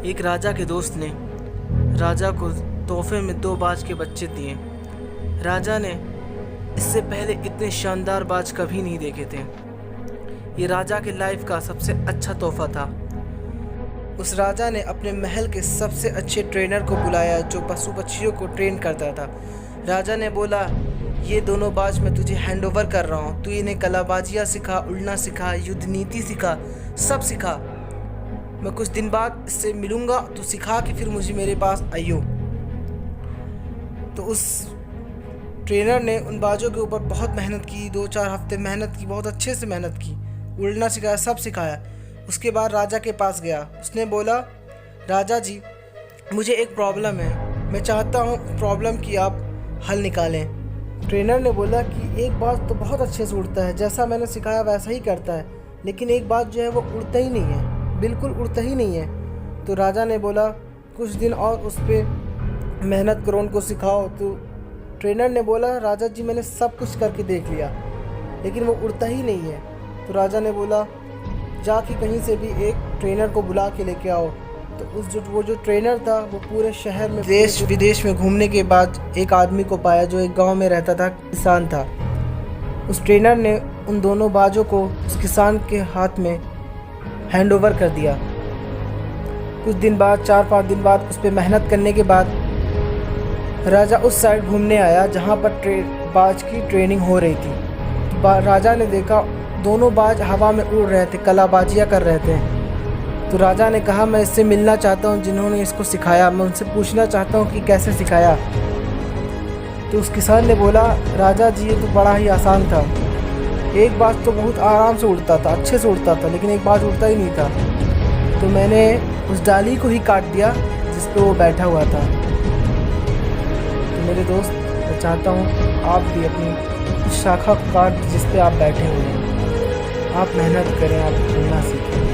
एक राजा के दोस्त ने राजा को तोहफे में 2 बाज के बच्चे दिए। राजा ने इससे पहले इतने शानदार बाज कभी नहीं देखे थे। ये राजा के लाइफ का सबसे अच्छा तोहफा था। उस राजा ने अपने महल के सबसे अच्छे ट्रेनर को बुलाया जो पशु पक्षियों को ट्रेन करता था। राजा ने बोला, ये दोनों बाज मैं तुझे हैंड ओवर कर रहा हूँ, तू इन्हें कलाबाजियाँ सिखा, उड़ना सिखा, युद्ध नीति सिखा, सब सिखा। मैं कुछ दिन बाद इससे मिलूँगा, तो सिखा के फिर मुझे मेरे पास आइयो। तो उस ट्रेनर ने उन बाजों के ऊपर बहुत मेहनत की, 2-4 हफ्ते मेहनत की, बहुत अच्छे से मेहनत की, उड़ना सिखाया, सब सिखाया। उसके बाद राजा के पास गया। उसने बोला, राजा जी मुझे एक प्रॉब्लम है, मैं चाहता हूँ प्रॉब्लम की आप हल निकालें। ट्रेनर ने बोला कि एक बात तो बहुत अच्छे से उड़ता है, जैसा मैंने सिखाया वैसा ही करता है, लेकिन एक बात जो है वो उड़ता ही नहीं है, बिल्कुल उड़ता ही नहीं है। तो राजा ने बोला, कुछ दिन और उस पर मेहनत करो, उनको सिखाओ। तो ट्रेनर ने बोला, राजा जी मैंने सब कुछ करके देख लिया, लेकिन वो उड़ता ही नहीं है। तो राजा ने बोला, जाके कहीं से भी एक ट्रेनर को बुला के लेके आओ। तो वो जो ट्रेनर था वो पूरे शहर में, देश विदेश में घूमने के बाद एक आदमी को पाया जो एक गांव में रहता था, किसान था। उस ट्रेनर ने उन दोनों बाजों को उस किसान के हाथ में हैंड ओवर कर दिया। कुछ दिन बाद, 4-5 दिन बाद, उस पर मेहनत करने के बाद राजा उस साइड घूमने आया जहाँ पर बाज की ट्रेनिंग हो रही थी। तो राजा ने देखा दोनों बाज हवा में उड़ रहे थे, कलाबाजियाँ कर रहे थे। तो राजा ने कहा, मैं इससे मिलना चाहता हूँ जिन्होंने इसको सिखाया, मैं उनसे पूछना चाहता हूँ कि कैसे सिखाया। तो उस किसान ने बोला, राजा जी ये तो बड़ा ही आसान था, एक बाज तो बहुत आराम से उड़ता था, अच्छे से उड़ता था, लेकिन एक बाज उड़ता ही नहीं था, तो मैंने उस डाली को ही काट दिया जिस पे वो बैठा हुआ था। तो मेरे दोस्त, मैं चाहता हूँ आप भी अपनी शाखा को काट जिस पे आप बैठे हुए हैं। आप मेहनत करें, आप उड़ना सीखें।